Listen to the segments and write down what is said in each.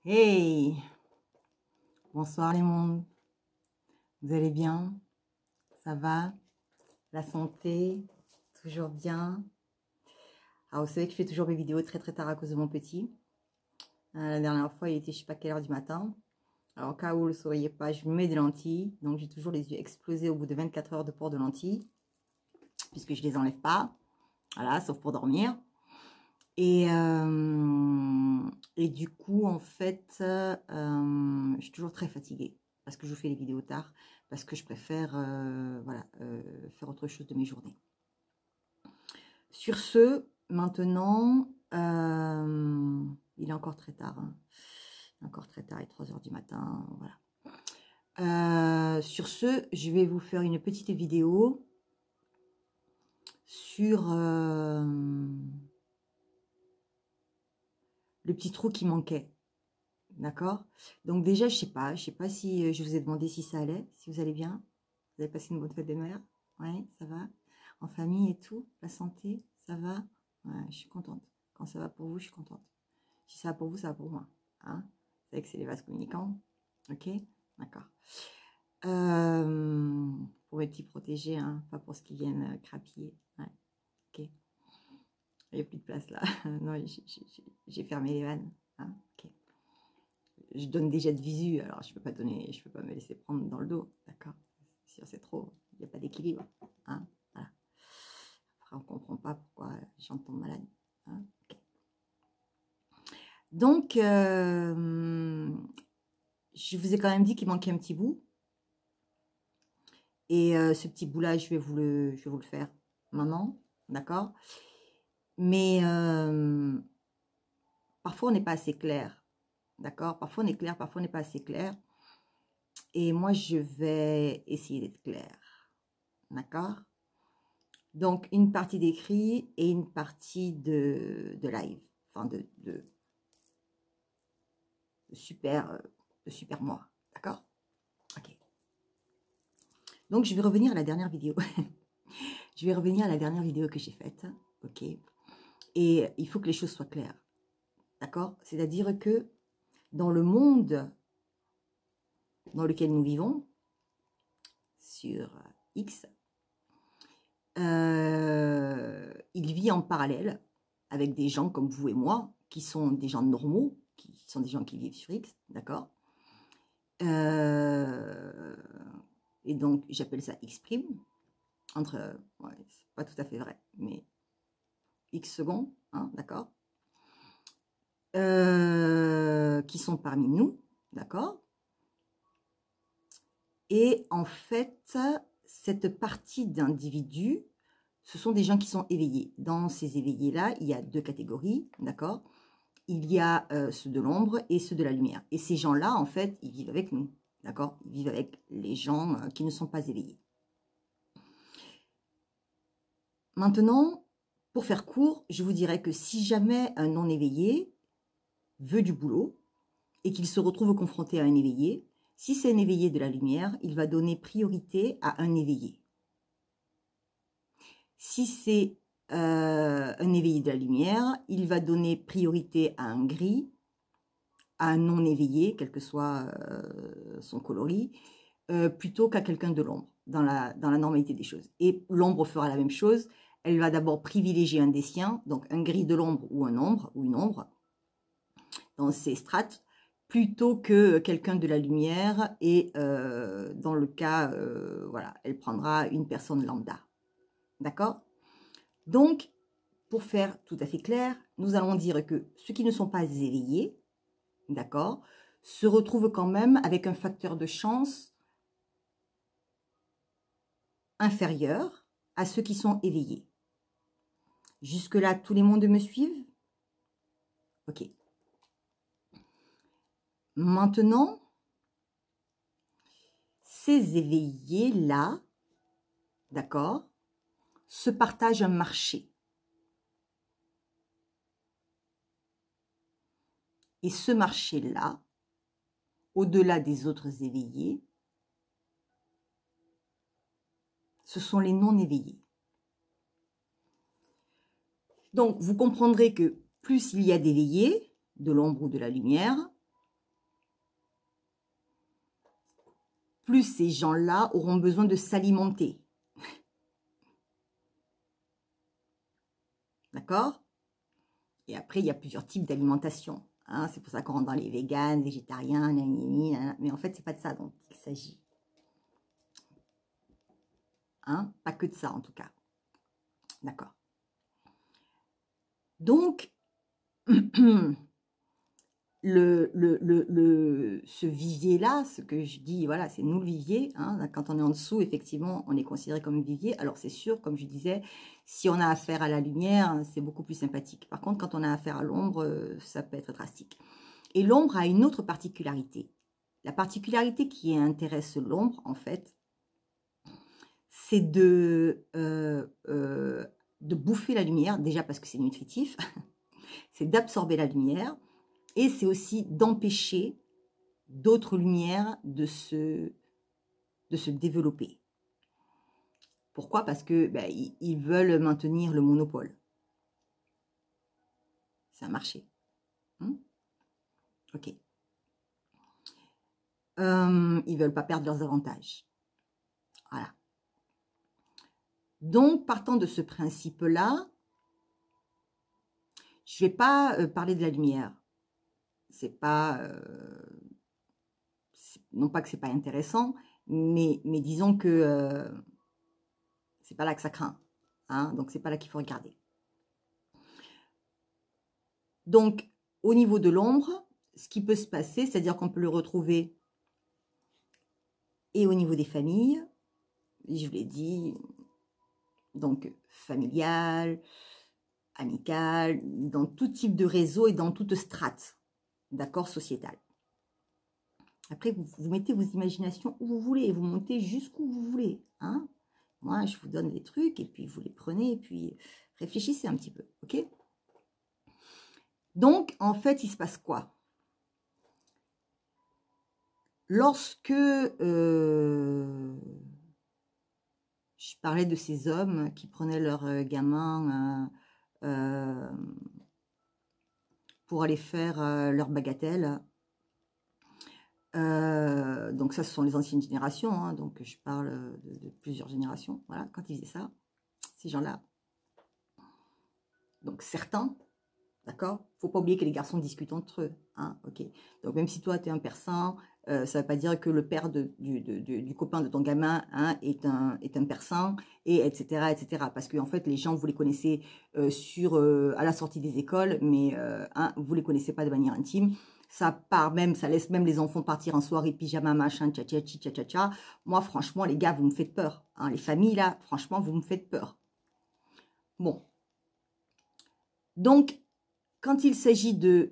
Hey, bonsoir les mondes, vous allez bien? Ça va? La santé? Toujours bien? Alors vous savez que je fais toujours mes vidéos très tard à cause de mon petit. La dernière fois il était je sais pas quelle heure du matin. Alors au cas où vous ne le sauriez pas, je mets des lentilles. Donc j'ai toujours les yeux explosés au bout de 24 heures de port de lentilles. Puisque je les enlève pas. Voilà, sauf pour dormir. Et du coup, en fait, je suis toujours très fatiguée parce que je fais les vidéos tard, parce que je préfère voilà, faire autre chose de mes journées. Sur ce, maintenant, il est encore très tard. Hein. Il est encore très tard, il est 3 heures du matin. Voilà. Sur ce, je vais vous faire une petite vidéo sur le petit trou qui manquait. D'accord? Donc déjà, je sais pas si je vous ai demandé si ça allait, si vous allez bien. Vous avez passé une bonne fête des mères? Oui, ça va? En famille et tout? La santé? Ça va? Ouais, je suis contente. Quand ça va pour vous, je suis contente. Si ça va pour vous, ça va pour moi. Hein? Vous savez que c'est les vases communicants. Ok? D'accord. Pour mes petits protégés, hein, pas pour ceux qui viennent crapiller. Ouais, ok. Il n'y a plus de place là. Non, j'ai fermé les vannes. Hein? Ok. Je donne déjà de visu, alors je peux pas me laisser prendre dans le dos, d'accord? C'est trop, il n'y a pas d'équilibre, hein? Voilà. Après on comprend pas pourquoi les gens tombent malades, hein? Okay. Donc je vous ai quand même dit qu'il manquait un petit bout, et ce petit bout là je vais vous le faire maintenant, d'accord? Mais parfois on n'est pas assez clair, d'accord? Parfois on est clair, parfois on n'est pas assez clair. Et moi, je vais essayer d'être claire. D'accord? Donc, une partie d'écrit et une partie de live. Enfin, de super moi. D'accord? Ok. Donc, je vais revenir à la dernière vidéo. Je vais revenir à la dernière vidéo que j'ai faite. Ok? Et il faut que les choses soient claires. D'accord? C'est-à-dire que dans le monde dans lequel nous vivons, sur X, il vit en parallèle avec des gens comme vous et moi, qui sont des gens normaux, qui sont des gens qui vivent sur X, d'accord? Et donc, j'appelle ça X prime, entre, ouais, c'est pas tout à fait vrai, mais X secondes, hein, d'accord? Qui sont parmi nous, d'accord? Et en fait, cette partie d'individus, ce sont des gens qui sont éveillés. Dans ces éveillés-là, il y a deux catégories, d'accord? Il y a ceux de l'ombre et ceux de la lumière. Et ces gens-là, en fait, ils vivent avec nous, d'accord? Ils vivent avec les gens qui ne sont pas éveillés. Maintenant, pour faire court, je vous dirais que si jamais un non-éveillé veut du boulot et qu'il se retrouve confronté à un éveillé, si c'est un éveillé de la lumière, il va donner priorité à un éveillé. Si c'est un éveillé de la lumière, il va donner priorité à un gris, à un non éveillé, quel que soit son coloris, plutôt qu'à quelqu'un de l'ombre, dans la normalité des choses. Et l'ombre fera la même chose, elle va d'abord privilégier un des siens, donc un gris de l'ombre ou un ombre, ou une ombre, dans ses strates, plutôt que quelqu'un de la lumière, et dans le cas, voilà, elle prendra une personne lambda. D'accord? Donc, pour faire tout à fait clair, nous allons dire que ceux qui ne sont pas éveillés, d'accord, se retrouvent quand même avec un facteur de chance inférieur à ceux qui sont éveillés. Jusque-là, tous les mondes me suivent? Ok. Maintenant, ces éveillés-là, d'accord, se partagent un marché. Et ce marché-là, au-delà des autres éveillés, ce sont les non-éveillés. Donc, vous comprendrez que plus il y a d'éveillés, de l'ombre ou de la lumière, plus ces gens-là auront besoin de s'alimenter. D'accord? Et après, il y a plusieurs types d'alimentation. Hein, c'est pour ça qu'on rentre dans les véganes, végétariens, nanani, nanana. Mais en fait, c'est pas de ça dont il s'agit. Hein, pas que de ça, en tout cas. D'accord. Donc, ce vivier-là, ce que je dis, voilà, c'est nous le vivier. Hein, quand on est en dessous, effectivement, on est considéré comme vivier. Alors, c'est sûr, comme je disais, si on a affaire à la lumière, c'est beaucoup plus sympathique. Par contre, quand on a affaire à l'ombre, ça peut être drastique. Et l'ombre a une autre particularité. La particularité qui intéresse l'ombre, en fait, c'est de bouffer la lumière, déjà parce que c'est nutritif, c'est d'absorber la lumière, et c'est aussi d'empêcher d'autres lumières de se développer. Pourquoi? Parce que ben, ils veulent maintenir le monopole. C'est un marché. Ok. Ils ne veulent pas perdre leurs avantages. Voilà. Donc, partant de ce principe-là, je ne vais pas parler de la lumière. C'est pas... non pas que c'est pas intéressant, mais disons que c'est pas là que ça craint. Hein, donc, c'est pas là qu'il faut regarder. Donc, au niveau de l'ombre, ce qui peut se passer, c'est-à-dire qu'on peut le retrouver et au niveau des familles, je vous l'ai dit, donc familial, amical, dans tout type de réseau et dans toute strate, d'accord, sociétal. Après, vous mettez vos imaginations où vous voulez, vous montez jusqu'où vous voulez. Hein. Moi, je vous donne des trucs et puis vous les prenez et puis réfléchissez un petit peu, ok? Donc, en fait, il se passe quoi? Lorsque je parlais de ces hommes qui prenaient leurs gamins pour aller faire leur bagatelle, donc ça, ce sont les anciennes générations, hein, donc je parle de plusieurs générations, voilà, quand ils faisaient ça, ces gens-là. Donc certains, d'accord, faut pas oublier que les garçons discutent entre eux, hein, ok. Donc même si toi tu es un persan, ça ne veut pas dire que le père du copain de ton gamin, hein, est un persan, et etc., etc. Parce que en fait, les gens, vous les connaissez à la sortie des écoles, mais hein, vous les connaissez pas de manière intime. Ça part même, ça laisse même les enfants partir en soirée, pyjama, machin, tcha. Moi, franchement, les gars, vous me faites peur. Hein, les familles, là, franchement, vous me faites peur. Bon. Donc, quand il s'agit je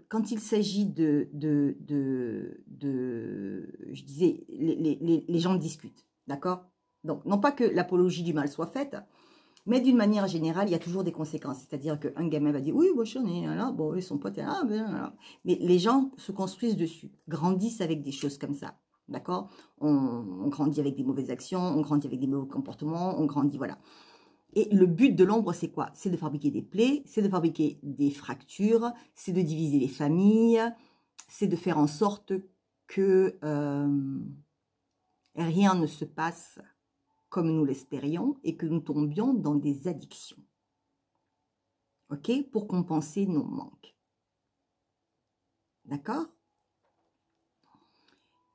disais, les gens discutent, d'accord? Donc, non pas que l'apologie du mal soit faite, mais d'une manière générale, il y a toujours des conséquences. C'est-à-dire qu'un gamin va dire, oui, moi j'en ai là, bon, et son pote est là, ben, mais les gens se construisent dessus, grandissent avec des choses comme ça, d'accord? On grandit avec des mauvaises actions, on grandit avec des mauvais comportements, on grandit, voilà. Et le but de l'ombre, c'est quoi? C'est de fabriquer des plaies, c'est de fabriquer des fractures, c'est de diviser les familles, c'est de faire en sorte que rien ne se passe comme nous l'espérions et que nous tombions dans des addictions. Ok? Pour compenser nos manques. D'accord?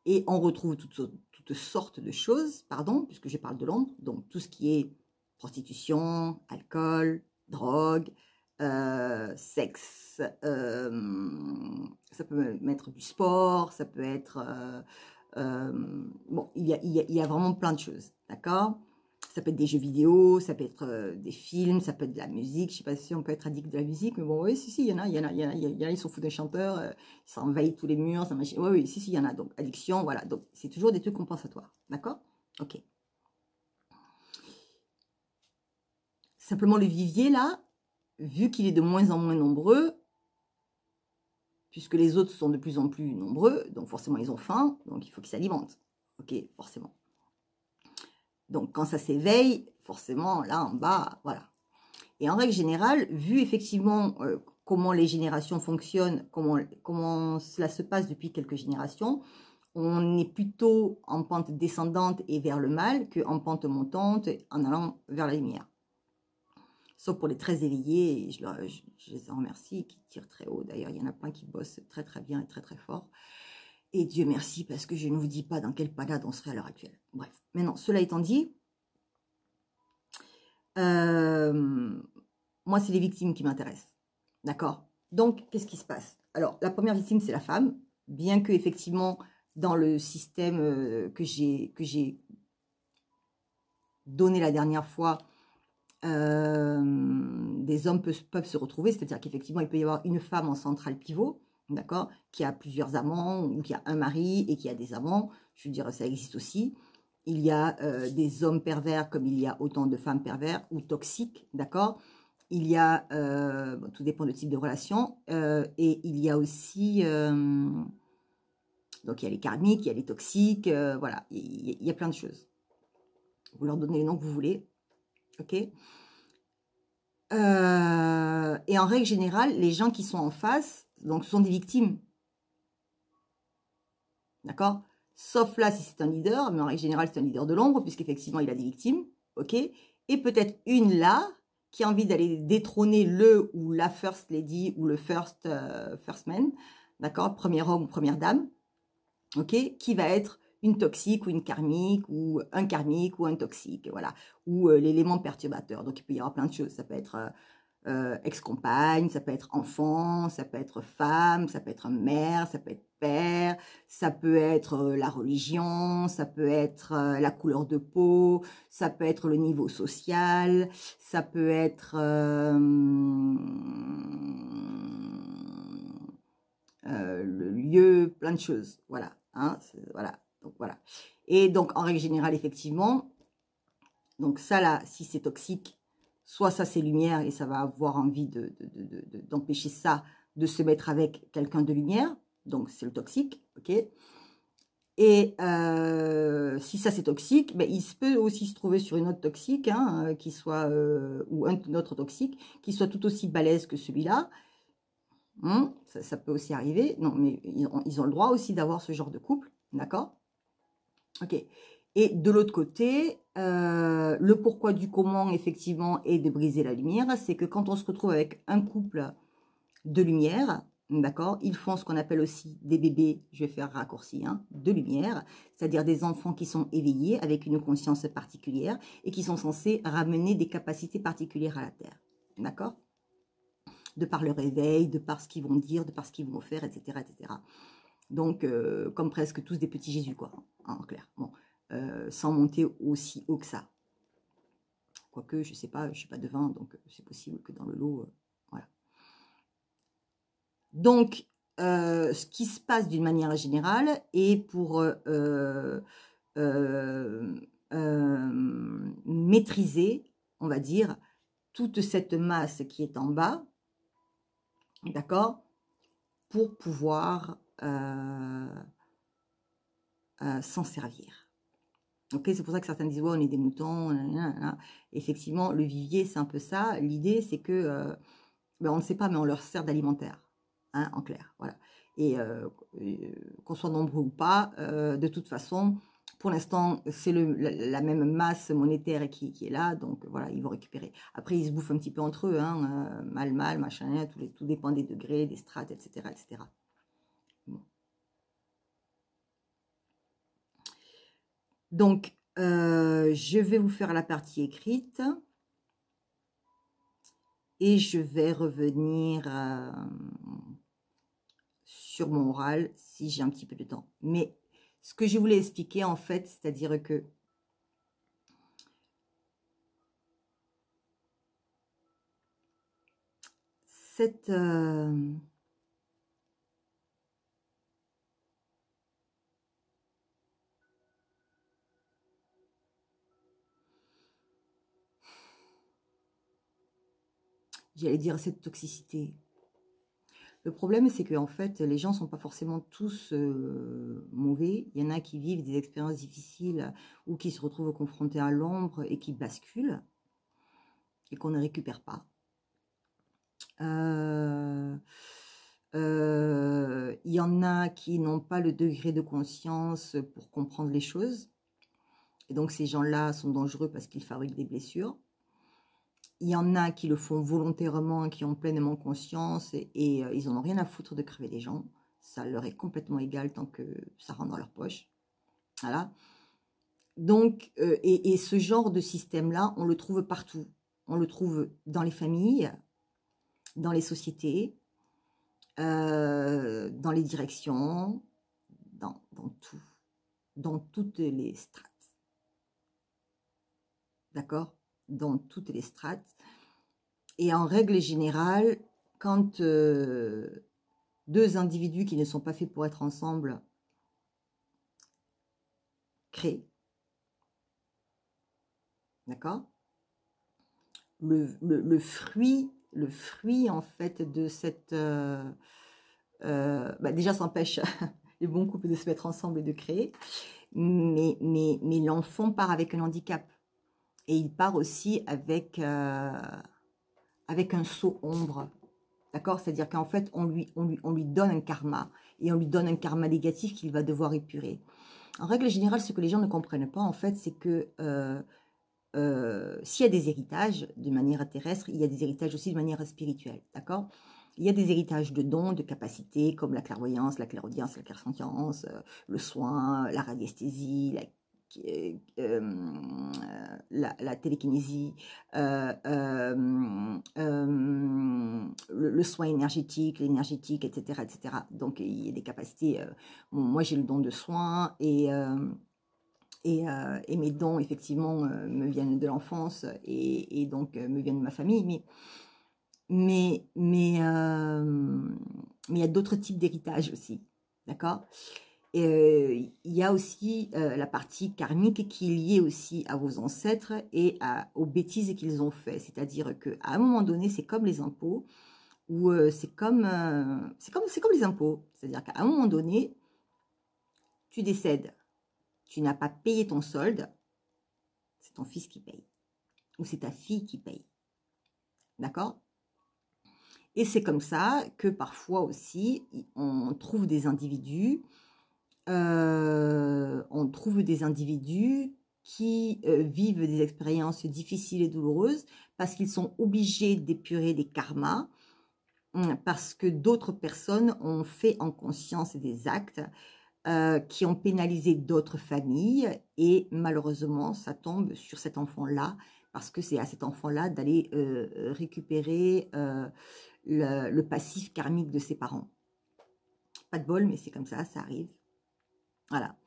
Et on retrouve toutes sortes de choses, pardon, puisque je parle de l'ombre, donc tout ce qui est prostitution, alcool, drogue, sexe, ça peut être du sport, ça peut être... bon, il y a vraiment plein de choses, d'accord? Ça peut être des jeux vidéo, ça peut être des films, ça peut être de la musique. Je ne sais pas si on peut être addict de la musique, mais bon, oui, si, il y en a, ils s'en foutent d'un chanteur, ils s'envahissent tous les murs, ça machin. Oui, si, il y en a. Donc, addiction, voilà. Donc, c'est toujours des trucs compensatoires, d'accord? Ok. Simplement, le vivier, là, vu qu'il est de moins en moins nombreux, puisque les autres sont de plus en plus nombreux, donc forcément, ils ont faim, donc il faut qu'ils s'alimentent. Ok, forcément. Donc, quand ça s'éveille, forcément, là, en bas, voilà. Et en règle générale, vu effectivement comment les générations fonctionnent, comment cela se passe depuis quelques générations, on est plutôt en pente descendante et vers le mal qu'en pente montante en allant vers la lumière. Sauf pour les très éveillés, et je les en remercie, qui tirent très haut. D'ailleurs, il y en a plein qui bossent très très bien et très très fort. Et Dieu merci, parce que je ne vous dis pas dans quelle panade on serait à l'heure actuelle. Bref, maintenant, cela étant dit, moi, c'est les victimes qui m'intéressent. D'accord? Donc, qu'est-ce qui se passe? Alors, la première victime, c'est la femme, bien que, effectivement, dans le système que j'ai donné la dernière fois, des hommes peuvent se retrouver, c'est-à-dire qu'effectivement, il peut y avoir une femme en centrale pivot, d'accord, qui a plusieurs amants, ou qui a un mari et qui a des amants. Je veux dire, ça existe aussi. Il y a des hommes pervers comme il y a autant de femmes pervers ou toxiques, d'accord. Il y a, bon, tout dépend du type de relation, et il y a aussi, donc il y a les karmiques, il y a les toxiques, voilà, il y a plein de choses. Vous leur donnez les noms que vous voulez, ok. Et en règle générale, les gens qui sont en face, donc, sont des victimes. D'accord? Sauf là, si c'est un leader, mais en règle générale, c'est un leader de l'ombre, puisqu'effectivement, il a des victimes. Ok? Et peut-être une là, qui a envie d'aller détrôner le ou la first lady ou le first man. D'accord? Premier homme ou première dame. Ok? Qui va être une toxique ou une karmique ou un toxique. Voilà. Ou l'élément perturbateur. Donc, il peut y avoir plein de choses. Ça peut être ex-compagne, ça peut être enfant, ça peut être femme, ça peut être mère, ça peut être père, ça peut être la religion, ça peut être la couleur de peau, ça peut être le niveau social, ça peut être le lieu, plein de choses. Voilà, hein, voilà. Donc voilà. Et donc en règle générale, effectivement, donc ça là, si c'est toxique, soit ça c'est lumière et ça va avoir envie d'empêcher ça de se mettre avec quelqu'un de lumière, donc c'est le toxique, ok. Et si ça c'est toxique, ben, il peut aussi se trouver sur une autre toxique, hein, qui soit, ou un autre toxique, qui soit tout aussi balèze que celui-là. Ça peut aussi arriver, non mais ils ont le droit aussi d'avoir ce genre de couple, d'accord. Ok. Et de l'autre côté, le pourquoi du comment, effectivement, est de briser la lumière. C'est que quand on se retrouve avec un couple de lumière, d'accord, ils font ce qu'on appelle aussi des bébés, je vais faire raccourci, hein, de lumière, c'est-à-dire des enfants qui sont éveillés avec une conscience particulière et qui sont censés ramener des capacités particulières à la Terre, d'accord, de par leur éveil, de par ce qu'ils vont dire, de par ce qu'ils vont faire, etc., etc. Donc, comme presque tous des petits Jésus, quoi, hein, en clair. Bon. Sans monter aussi haut que ça. Quoique, je sais pas, je suis pas devin, donc c'est possible que dans le lot, voilà. Donc, ce qui se passe d'une manière générale, et pour maîtriser, on va dire, toute cette masse qui est en bas, d'accord, pour pouvoir s'en servir. Ok, c'est pour ça que certains disent, ouais, on est des moutons. Nanana. Effectivement, le vivier, c'est un peu ça. L'idée, c'est que, ben, on ne sait pas, mais on leur sert d'alimentaire, hein, en clair. Voilà. Et qu'on soit nombreux ou pas, de toute façon, pour l'instant, c'est la même masse monétaire qui est là. Donc voilà, ils vont récupérer. Après, ils se bouffent un petit peu entre eux, hein, mal, machin, tout dépend des degrés, des strates, etc., etc. Bon. Donc, je vais vous faire la partie écrite et je vais revenir sur mon oral si j'ai un petit peu de temps. Mais ce que je voulais expliquer en fait, c'est-à-dire que cette... j'allais dire cette toxicité. Le problème, c'est que en fait, les gens ne sont pas forcément tous mauvais. Il y en a qui vivent des expériences difficiles ou qui se retrouvent confrontés à l'ombre et qui basculent et qu'on ne récupère pas. Il y en a qui n'ont pas le degré de conscience pour comprendre les choses. Et donc, ces gens-là sont dangereux parce qu'ils fabriquent des blessures. Il y en a qui le font volontairement, qui ont pleinement conscience et ils n'en ont rien à foutre de crever les gens. Ça leur est complètement égal tant que ça rentre dans leur poche. Voilà. Donc, et ce genre de système-là, on le trouve partout. On le trouve dans les familles, dans les sociétés, dans les directions, dans tout, dans toutes les strates. D'accord? Dans toutes les strates. Et en règle générale, quand deux individus qui ne sont pas faits pour être ensemble créent, d'accord? Le fruit en fait de cette... déjà, ça empêche les bons couples de se mettre ensemble et de créer, mais l'enfant part avec un handicap. Et il part aussi avec un saut ombre. D'accord? C'est-à-dire qu'en fait, on lui donne un karma. Et on lui donne un karma négatif qu'il va devoir épurer. En règle générale, ce que les gens ne comprennent pas, en fait, c'est que s'il y a des héritages de manière terrestre, il y a des héritages aussi de manière spirituelle. D'accord? Il y a des héritages de dons, de capacités, comme la clairvoyance, la clairaudience, la clairsentience, le soin, la radiesthésie, la télékinésie, le soin énergétique, l'énergétique, etc., etc. Donc, il y a des capacités. Moi, j'ai le don de soin et mes dons, effectivement, me viennent de l'enfance et donc me viennent de ma famille. Mais il y a d'autres types d'héritage aussi. D'accord? Il y a aussi la partie karmique qui est liée aussi à vos ancêtres et aux bêtises qu'ils ont fait. C'est-à-dire qu'à un moment donné, c'est comme les impôts, ou c'est comme les impôts. C'est-à-dire qu'à un moment donné, tu décèdes, tu n'as pas payé ton solde, c'est ton fils qui paye, ou c'est ta fille qui paye. D'accord? Et c'est comme ça que parfois aussi, on trouve des individus qui vivent des expériences difficiles et douloureuses parce qu'ils sont obligés d'épurer des karmas, parce que d'autres personnes ont fait en conscience des actes qui ont pénalisé d'autres familles et malheureusement ça tombe sur cet enfant-là parce que c'est à cet enfant-là d'aller récupérer le passif karmique de ses parents. Pas de bol, mais c'est comme ça arrive. Voilà.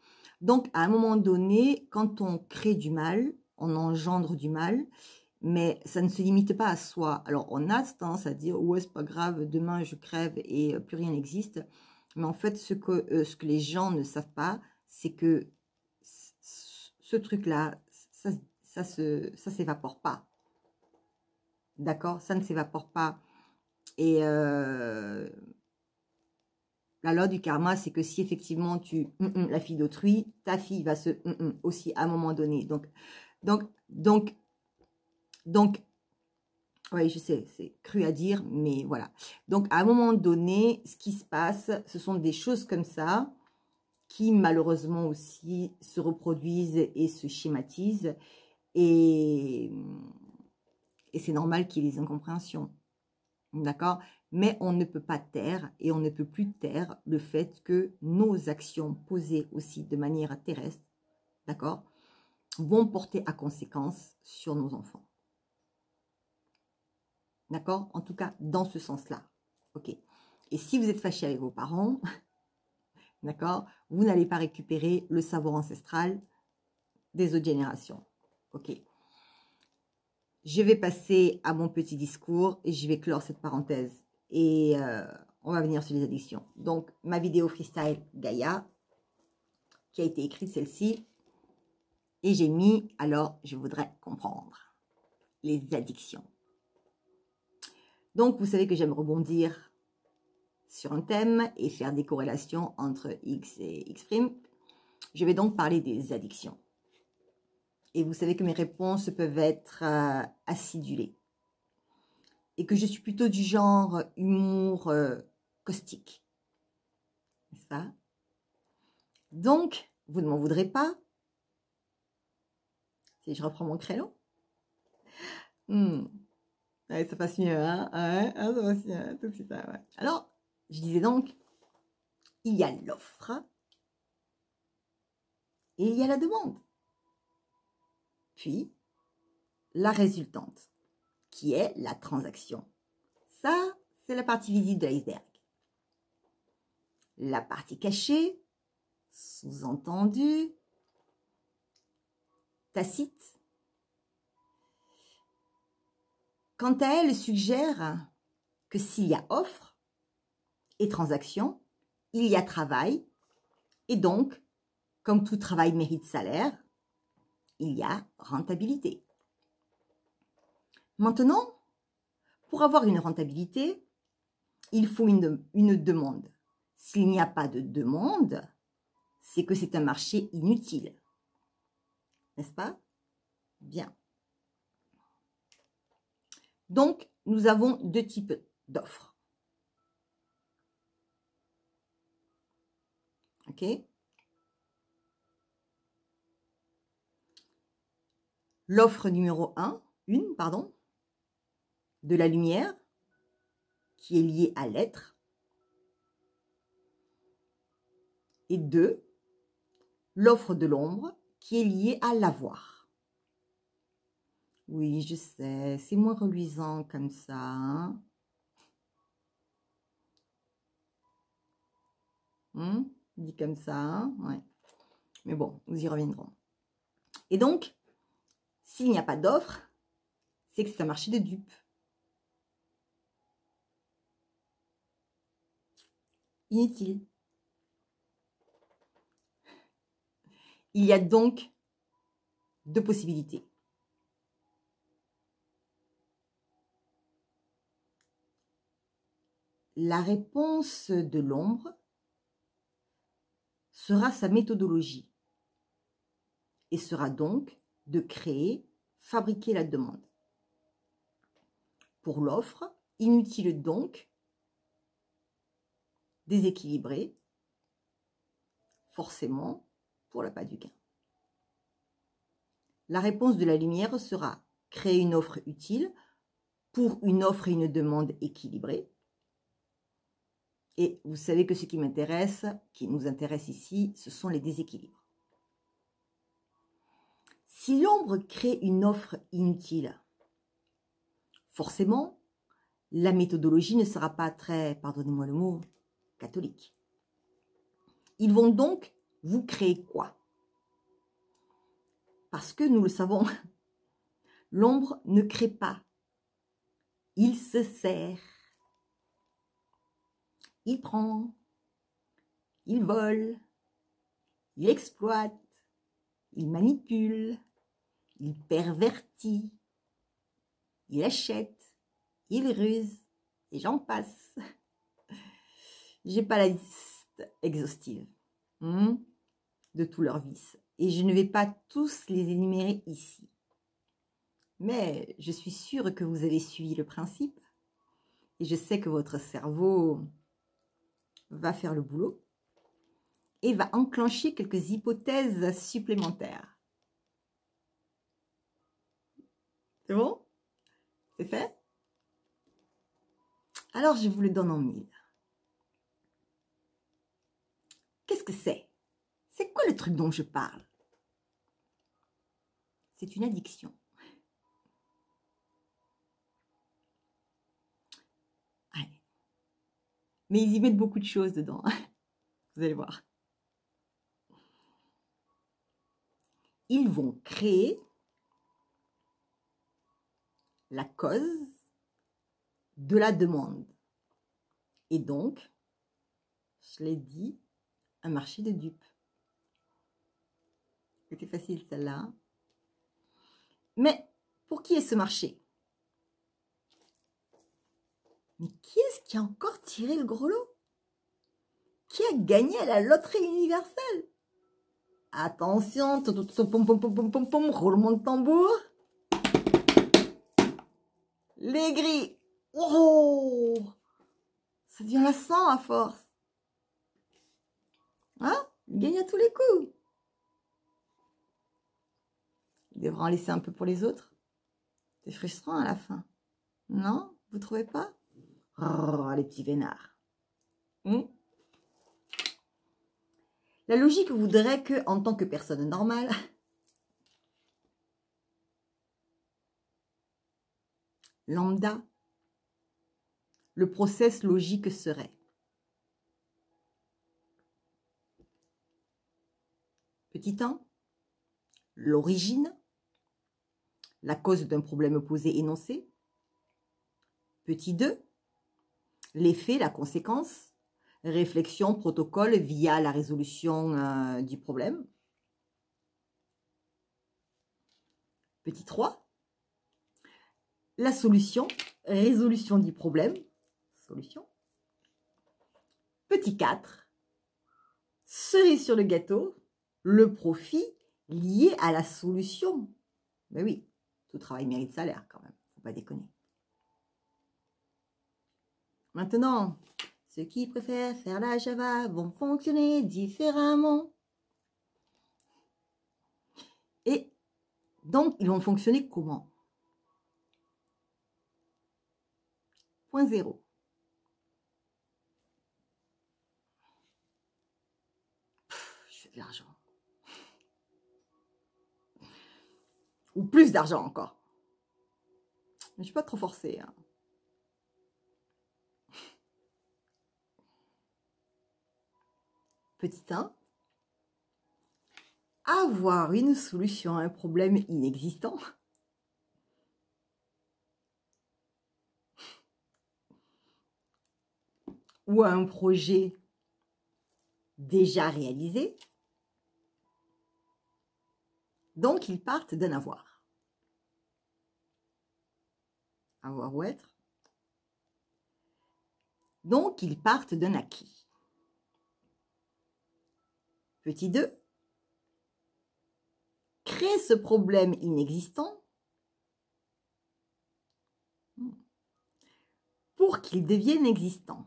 Donc, à un moment donné, quand on crée du mal, on engendre du mal, mais ça ne se limite pas à soi. Alors, on a tendance à dire, ouais, c'est pas grave, demain je crève et plus rien n'existe. Mais en fait, ce que les gens ne savent pas, c'est que ce truc-là, ça s'évapore pas. D'accord? Ça ne s'évapore pas. Et la loi du karma, c'est que si effectivement tu la fille d'autrui, ta fille va se aussi à un moment donné. Donc, oui, je sais, c'est cru à dire, mais voilà. Donc, à un moment donné, ce qui se passe, ce sont des choses comme ça qui, malheureusement aussi, se reproduisent et se schématisent. Et c'est normal qu'il y ait des incompréhensions. D'accord? Mais on ne peut pas taire et on ne peut plus taire le fait que nos actions posées aussi de manière terrestre, d'accord, vont porter à conséquence sur nos enfants. D'accord? En tout cas, dans ce sens-là. Ok. Et si vous êtes fâché avec vos parents, d'accord, vous n'allez pas récupérer le savoir ancestral des autres générations. Ok. Je vais passer à mon petit discours et je vais clore cette parenthèse. Et on va venir sur les addictions. Donc, ma vidéo freestyle Gaïa, qui a été écrite celle-ci, et j'ai mis, alors je voudrais comprendre, les addictions. Donc, vous savez que j'aime rebondir sur un thème et faire des corrélations entre X et X'. Je vais donc parler des addictions. Et vous savez que mes réponses peuvent être acidulées. Et que je suis plutôt du genre humour caustique. n'est-ce pas? Donc, vous ne m'en voudrez pas si je reprends mon crayon. Ouais, ça passe mieux, hein? Ouais, ça passe mieux, tout de suite. Ouais. Alors, je disais donc, il y a l'offre et il y a la demande. Puis, la résultante, qui est la transaction. Ça, c'est la partie visible de l'iceberg. La partie cachée, sous-entendue, tacite, quant à elle, suggère que s'il y a offre et transaction, il y a travail, et donc, comme tout travail mérite salaire, il y a rentabilité. Maintenant, pour avoir une rentabilité, il faut une demande. S'il n'y a pas de demande, c'est que c'est un marché inutile. N'est-ce pas? Bien. Donc, nous avons deux types d'offres. OK? L'offre numéro 1, de la lumière, qui est liée à l'être. Et 2, l'offre de l'ombre, qui est liée à l'avoir. Oui, je sais, c'est moins reluisant comme ça. Hein? Dit comme ça, hein? Ouais. Mais bon, nous y reviendrons. Et donc, s'il n'y a pas d'offre, c'est que c'est un marché de dupes. Inutile. Il y a donc deux possibilités. La réponse de l'ombre sera sa méthodologie et sera donc de créer, fabriquer la demande. Pour l'offre, inutile donc, déséquilibré, forcément pour l'appât du gain. La réponse de la lumière sera créer une offre utile pour une offre et une demande équilibrée. Et vous savez que ce qui nous intéresse ici, ce sont les déséquilibres. Si l'ombre crée une offre inutile, forcément, la méthodologie ne sera pas très, pardonnez-moi le mot, catholique. Ils vont donc vous créer quoi? Parce que nous le savons, l'ombre ne crée pas. Il se sert. Il prend. Il vole. Il exploite. Il manipule. Il pervertit. Il achète. Il ruse. Et j'en passe. J'ai pas la liste exhaustive de tous leurs vices. Et je ne vais pas tous les énumérer ici. Mais je suis sûre que vous avez suivi le principe. Et je sais que votre cerveau va faire le boulot et va enclencher quelques hypothèses supplémentaires. C'est bon? C'est fait? Alors, je vous le donne en mille. Qu'est-ce que c'est? C'est quoi le truc dont je parle? C'est une addiction. Allez. Mais ils y mettent beaucoup de choses dedans. Vous allez voir. Ils vont créer la cause de la demande. Et donc, je l'ai dit, un marché de dupes. C'était facile celle-là. Mais pour qui est ce marché? Mais qui est-ce qui a encore tiré le gros lot? Qui a gagné à la loterie universelle? Attention, roulement de tambour. Les gris. Oh, ça devient lassant à force. Il gagne à tous les coups. Il devra en laisser un peu pour les autres. C'est frustrant à la fin. Non? Vous trouvez pas? Oh, les petits vénards. La logique voudrait que, en tant que personne normale, lambda, le process logique serait petit 1, l'origine, la cause d'un problème posé énoncé. Petit 2, l'effet, la conséquence, réflexion, protocole via la résolution du problème. Petit 3, la solution, résolution du problème, solution. Petit 4, cerise sur le gâteau, le profit lié à la solution. Mais oui, tout travail mérite salaire quand même, faut pas déconner. Maintenant, ceux qui préfèrent faire la Java vont fonctionner différemment. Et donc, ils vont fonctionner comment? Point 0. Je fais de l'argent. Ou plus d'argent encore. Mais je ne suis pas trop forcée. Hein. Petit 1. Avoir une solution à un problème inexistant. Ou à un projet déjà réalisé. Donc, ils partent d'un avoir. Avoir ou être. Donc, ils partent d'un acquis. Petit 2. Créer ce problème inexistant pour qu'il devienne existant.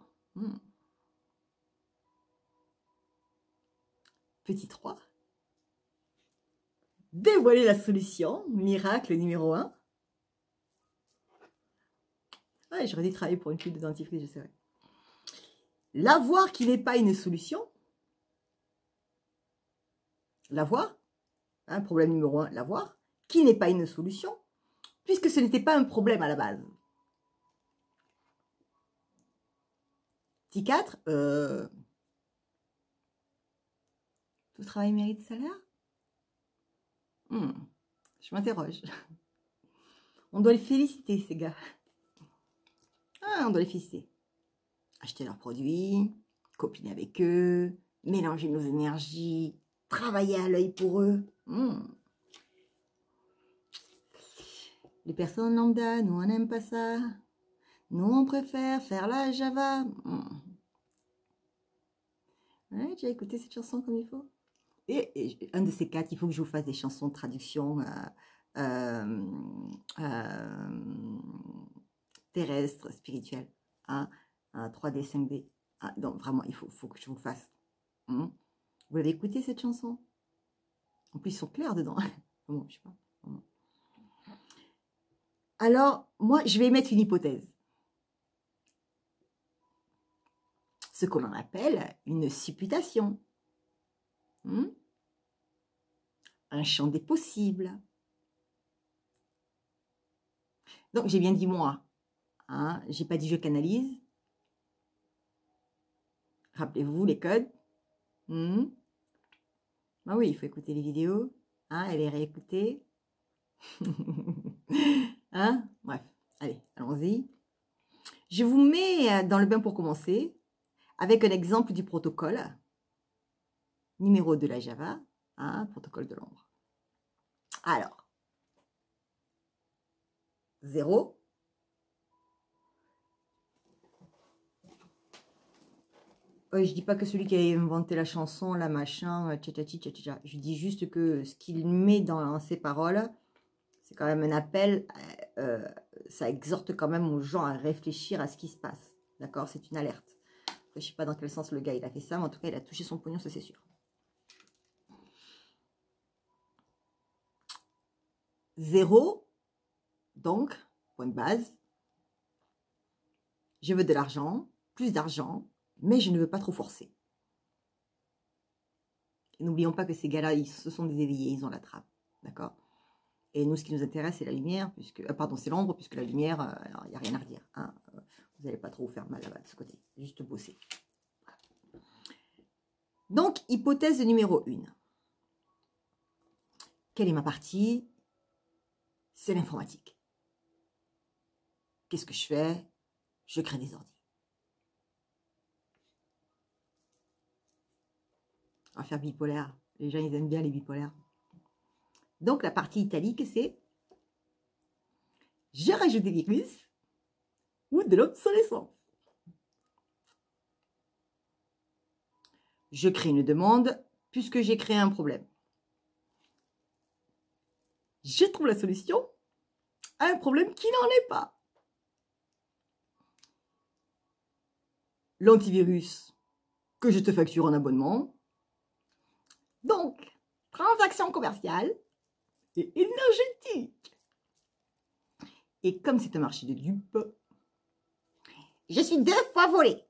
Petit 3. Dévoiler la solution, miracle numéro 1. Ouais, j'aurais dû travailler pour une pub de dentifrice, je sais. L'avoir qui n'est pas une solution. L'avoir, hein, problème numéro 1, l'avoir, qui n'est pas une solution, puisque ce n'était pas un problème à la base. Petit 4, tout travail mérite salaire? Je m'interroge. On doit les féliciter, ces gars. Ah, on doit les féliciter. Acheter leurs produits, copiner avec eux, mélanger nos énergies, travailler à l'œil pour eux. Les personnes lambda, nous on n'aime pas ça. Nous on préfère faire la Java. Ouais, tu as écouté cette chanson comme il faut. Et un de ces 4, il faut que je vous fasse des chansons de traduction terrestre, spirituelle. Hein, 3D, 5D. Donc vraiment, il faut que je vous fasse. Vous avez écouté cette chanson? En plus, ils sont clairs dedans. Bon, je sais pas. Alors, moi, je vais émettre une hypothèse. Ce que l'on appelle une supputation. Un champ des possibles. Donc, j'ai bien dit moi. Hein, j'ai pas dit je canalise. Rappelez-vous les codes. Ah oui, il faut écouter les vidéos. Hein, et les réécouter. Hein, bref, allez, allons-y. Je vous mets dans le bain pour commencer avec un exemple du protocole numéro de la Java, hein, protocole de l'ombre. Alors, 0. Je dis pas que celui qui a inventé la chanson, la machin, tchatchachi, tchatcha. Je dis juste que ce qu'il met dans ses paroles, c'est quand même un appel, ça exhorte quand même aux gens à réfléchir à ce qui se passe. D'accord? C'est une alerte. Je ne sais pas dans quel sens le gars il a fait ça, mais en tout cas il a touché son pognon, ça c'est sûr. 0, donc, point de base. Je veux de l'argent, plus d'argent, mais je ne veux pas trop forcer. N'oublions pas que ces gars-là, ce sont des éveillés, ils ont la trappe, d'accord? Et nous, ce qui nous intéresse, c'est la lumière, puisque, pardon, c'est l'ombre, puisque la lumière, il n'y a rien à redire. Hein, vous n'allez pas trop vous faire mal là-bas de ce côté, juste bosser. Donc, hypothèse numéro 1. Quelle est ma partie? C'est l'informatique. Qu'est-ce que je fais? Je crée des ordi. On va faire bipolaire. Les gens, ils aiment bien les bipolaires. Donc, la partie italique, c'est je rajoute des virus ou de l'obsolescence. Je crée une demande puisque j'ai créé un problème. Je trouve la solution à un problème qui n'en est pas. L'antivirus que je te facture en abonnement. Donc, transaction commerciale et énergétique. Et comme c'est un marché de dupes, je suis 2 fois volée.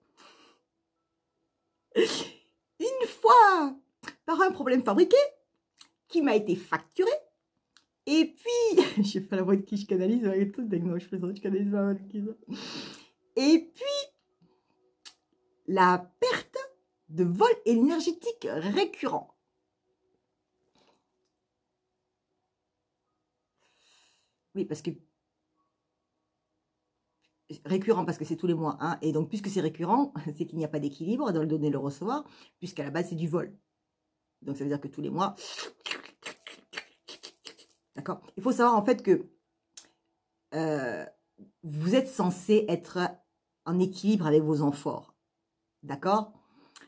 Une fois par un problème fabriqué qui m'a été facturé. Et puis, je sais pas la voix de qui je canalise, avec tout, non, je plaisante, je canalise ma voix de qui. Et puis, la perte de vol énergétique récurrent. Oui, parce que récurrent parce que c'est tous les mois, hein, et donc puisque c'est récurrent, c'est qu'il n'y a pas d'équilibre dans le donner et le recevoir, puisqu'à la base c'est du vol. Donc ça veut dire que tous les mois, d'accord. Il faut savoir en fait que vous êtes censé être en équilibre avec vos amphores, d'accord.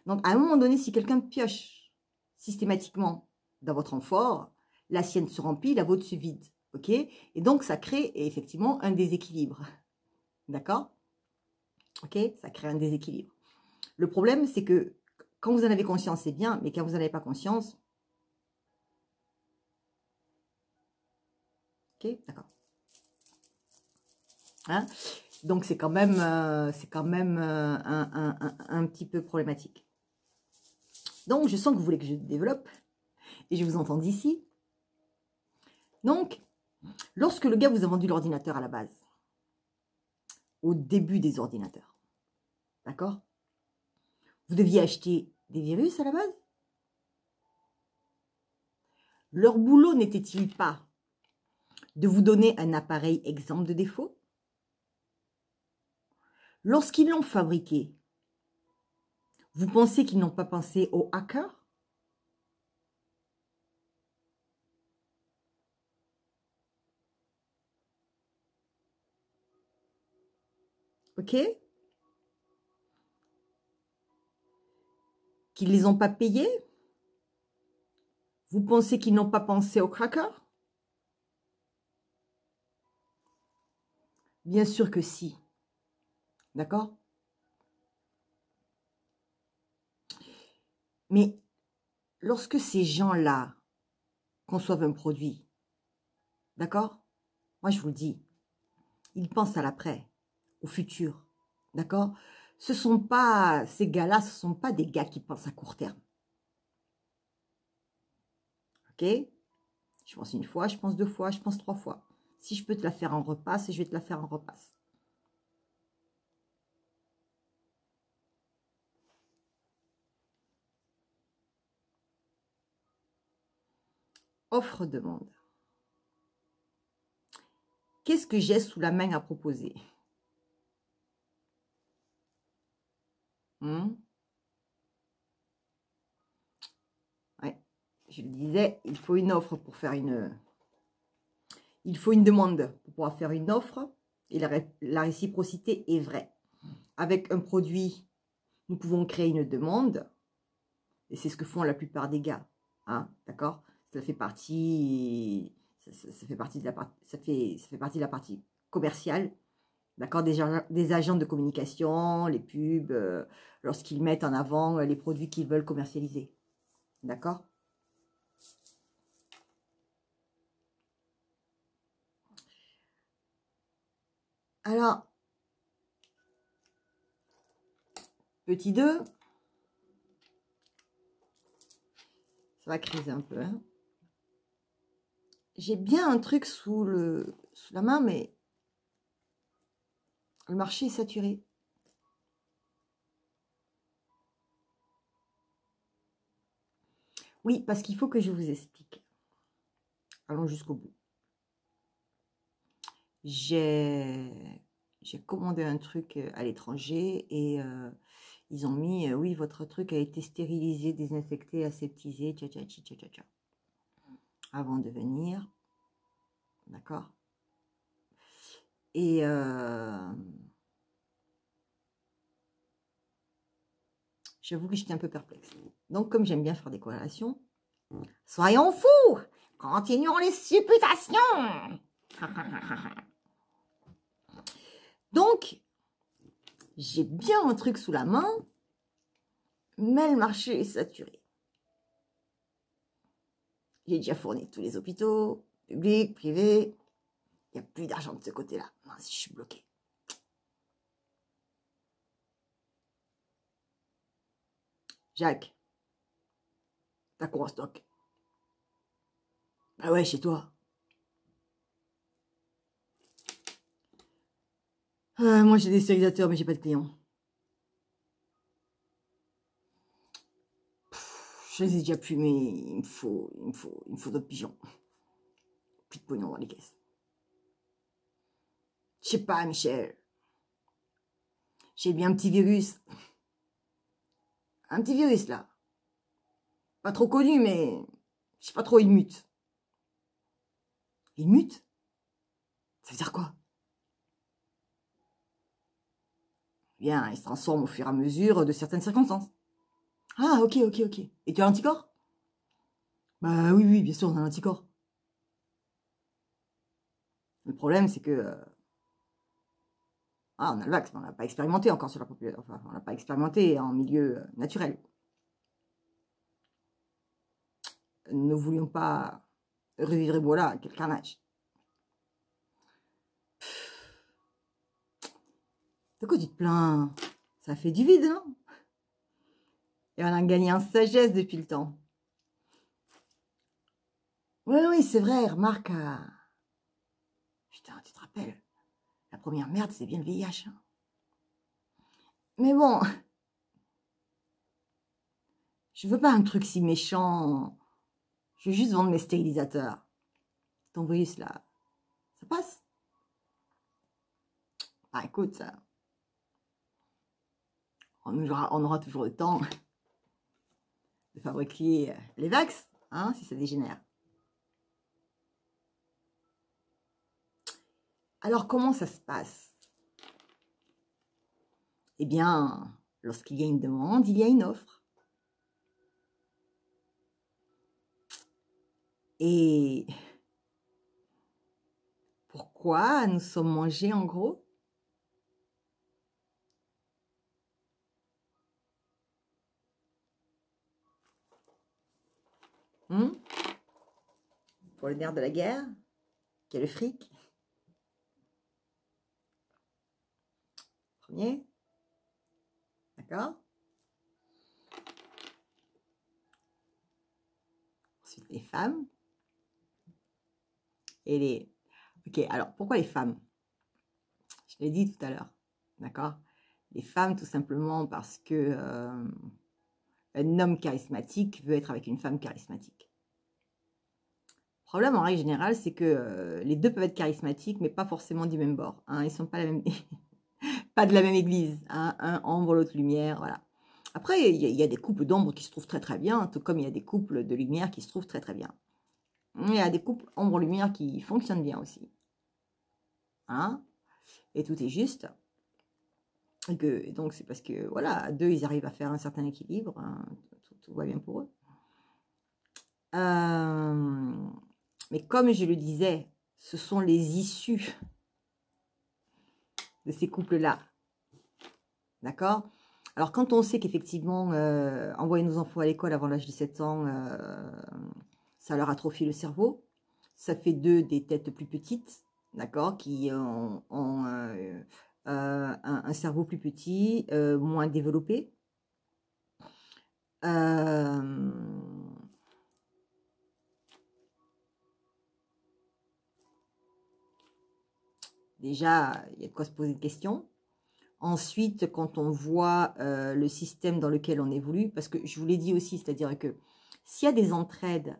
Donc à un moment donné, si quelqu'un pioche systématiquement dans votre amphore, la sienne se remplit, la vôtre se vide, ok. Et donc ça crée effectivement un déséquilibre. D'accord? Ok? Ça crée un déséquilibre. Le problème, c'est que quand vous en avez conscience, c'est bien, mais quand vous n'en avez pas conscience... Ok? D'accord. Hein? Donc, c'est quand même, un petit peu problématique. Donc, je sens que vous voulez que je développe, et je vous entends d'ici. Donc, lorsque le gars vous a vendu l'ordinateur à la base, au début des ordinateurs, d'accord? Vous deviez acheter des virus à la base? Leur boulot n'était-il pas de vous donner un appareil exempt de défauts? Lorsqu'ils l'ont fabriqué, vous pensez qu'ils n'ont pas pensé aux hackers? Ok? Qu'ils ne les ont pas payés? Vous pensez qu'ils n'ont pas pensé aux crackers? Bien sûr que si. D'accord? Mais lorsque ces gens-là conçoivent un produit, d'accord? Moi, je vous le dis, ils pensent à l'après, au futur, d'accord? Ce sont pas, ces gars-là, ce ne sont pas des gars qui pensent à court terme. Ok? Je pense une fois, je pense 2 fois, je pense 3 fois. Si je peux te la faire en repasse, je vais te la faire en repasse. Offre-demande. Qu'est-ce que j'ai sous la main à proposer? Ouais, je le disais, il faut une offre pour faire une... Il faut une demande pour pouvoir faire une offre. Et la réciprocité est vraie. Avec un produit, nous pouvons créer une demande. Et c'est ce que font la plupart des gars. Hein, d'accord? Ça fait partie... Ça fait partie de la partie... Ça fait partie de la partie commerciale. D'accord, des agents de communication, les pubs, lorsqu'ils mettent en avant les produits qu'ils veulent commercialiser. D'accord? Alors, petit 2, ça va criser un peu. Hein. J'ai bien un truc sous la main, mais le marché est saturé. Oui, parce qu'il faut que je vous explique. Allons jusqu'au bout. J'ai commandé un truc à l'étranger et ils ont mis, oui, votre truc a été stérilisé, désinfecté, aseptisé, tcha tcha tcha tcha tcha, avant de venir. D'accord. Et j'avoue que j'étais un peu perplexe. Donc, comme j'aime bien faire des corrélations, soyons fous, continuons les supputations. Donc, j'ai bien un truc sous la main, mais le marché est saturé. J'ai déjà fourni tous les hôpitaux, publics, privés. Il n'y a plus d'argent de ce côté-là. Si je suis bloquée. Jacques, t'as quoi en stock? Bah ouais, chez toi. Moi, j'ai des stérilisateurs, mais j'ai pas de clients. Je les ai déjà plus, mais il me faut d'autres pigeons. Plus de pognon dans les caisses. Je sais pas, Michel. J'ai bien un petit virus. Un petit virus, là. Pas trop connu, mais je sais pas trop, il mute. Il mute? Ça veut dire quoi? Bien, il se transforme au fur et à mesure de certaines circonstances. Ah, ok. Et tu as l'anticorps? Bah oui, bien sûr, on a l'anticorps. Le problème, c'est que... on a le vax, mais on n'a pas expérimenté encore sur la population. Enfin, on n'a pas expérimenté en milieu naturel. Nous ne voulions pas revivre Ebola, quel carnage. De quoi tu te plains? Ça fait du vide, non? Et on a gagné en sagesse depuis le temps. Oui, c'est vrai, remarque. Putain, tu te rappelles? La première merde, c'est bien le VIH. Hein. Mais bon, je veux pas un truc si méchant. Je veux juste vendre mes stérilisateurs. Ton virus, là, ça passe? Ah, écoute, ça... on aura toujours le temps de fabriquer les vax, hein, si ça dégénère. Alors, comment ça se passe? Eh bien, lorsqu'il y a une demande, il y a une offre. Et pourquoi nous sommes mangés en gros? Pour le nerf de la guerre, qui est le fric. Premier. D'accord? Ensuite, les femmes. Et les... Ok, alors, pourquoi les femmes? Je l'ai dit tout à l'heure. D'accord? Les femmes, tout simplement parce que un homme charismatique veut être avec une femme charismatique. Le problème, en règle générale, c'est que les deux peuvent être charismatiques, mais pas forcément du même bord. Hein, ils ne sont pas, pas de la même église. Hein, un ombre, l'autre lumière, voilà. Après, il y a des couples d'ombre qui se trouvent très très bien, tout comme il y a des couples de lumière qui se trouvent très très bien. Il y a des couples ombre-lumière qui fonctionnent bien aussi. Hein? Et tout est juste. Et donc, c'est parce que, voilà, à deux, ils arrivent à faire un certain équilibre. Hein, tout va bien pour eux. Mais comme je le disais, ce sont les issues de ces couples-là. D'accord? Alors, quand on sait qu'effectivement, envoyer nos enfants à l'école avant l'âge de 7 ans, ça leur atrophie le cerveau. Ça fait d'eux des têtes plus petites. d'accord, qui ont un cerveau plus petit, moins développé. Déjà, il y a de quoi se poser des questions. Ensuite, quand on voit le système dans lequel on évolue, parce que je vous l'ai dit aussi, c'est-à-dire que s'il y a des entraides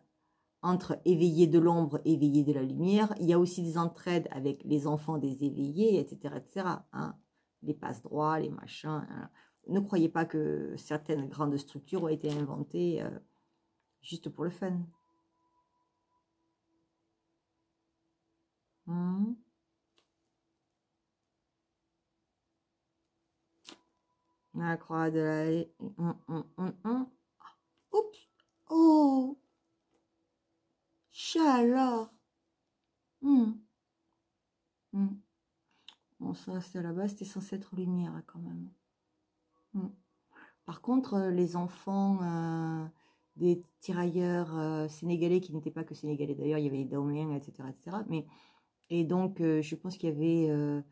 entre éveillés de l'ombre et éveillés de la lumière, il y a aussi des entraides avec les enfants des éveillés, etc. etc. Hein, les passe-droits, les machins. Hein. Ne croyez pas que certaines grandes structures ont été inventées juste pour le fun. La croix de la... Oups. Oh, chat alors. Bon, ça, c'est à la base, c'était censé être lumière, hein, quand même. Par contre, les enfants des tirailleurs sénégalais, qui n'étaient pas que sénégalais d'ailleurs, il y avait les Daomiens, etc., etc. Mais, et donc, je pense qu'il y avait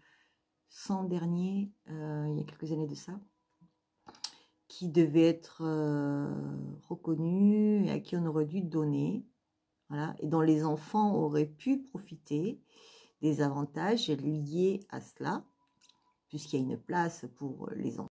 100 derniers, il y a quelques années de ça, qui devaient être reconnus et à qui on aurait dû donner, voilà, et dont les enfants auraient pu profiter des avantages liés à cela, puisqu'il y a une place pour les enfants.